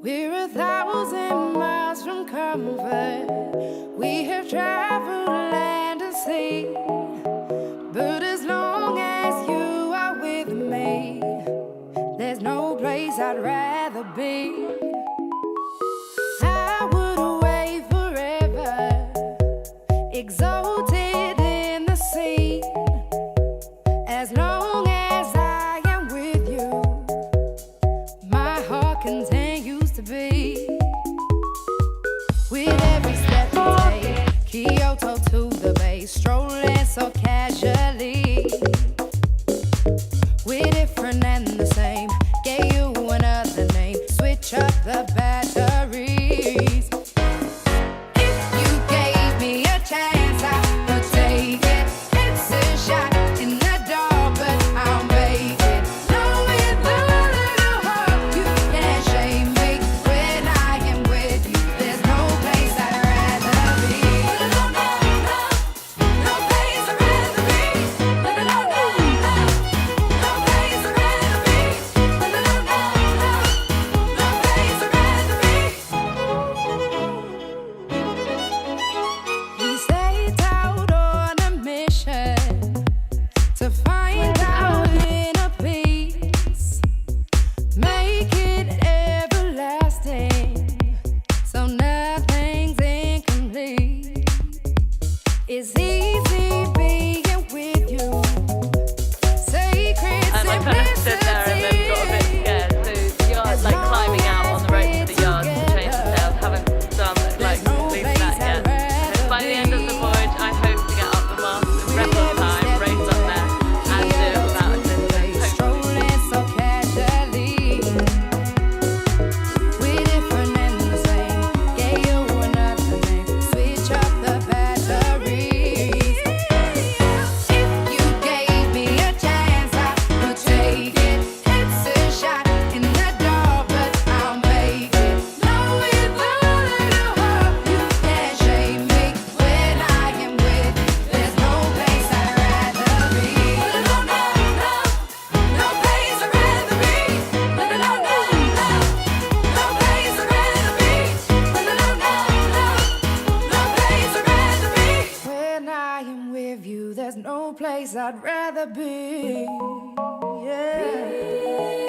We're 1,000 miles from comfort. We have traveled land and sea. But as long as you are with me, there's no place I'd rather be. I would away forever, exalted in the sea. As long as I am with you, my heart continues to beat. With every step we take, Kyoto to the bay, strolling so casually. We're different and the same, gave you another name, switch up the batteries. If you gave me a chance, I would take it. It's a shot in the dark, but I'll make it. Knowing the little hope, you can't shame me. When I am with you, there's no place I'd rather be. No, no, no, no place I'd rather be. No, no, no, no, no place I'd rather be. No, no, no, no, no place I'd rather be. We set out on a mission to find our inner peace, make it everlasting, so nothing's incomplete. It's easy being with you, sacred I kind of stood there and then got a bit scared. So you're like climbing out on the rope to the yards to change the sails. Haven't done like completely that yet. And by the end of the voyage, I hope to get up the mast in record time, race up there, and do it without assistance. Strolling so casually. We're different and the same, gave you another name, switch up the batteries. If you gave me a chance, I would take it. It's a shot in the dark, but I'll make it. Knowing the little hope, you can't shame me. When I am with you, there's no place I'd rather be. No, no, no, no place I'd rather be. No, no, no, no, no place I'd rather be. No, no, no, no, no place I'd rather be. When I am with you, there's no place I'd rather be. Yeah.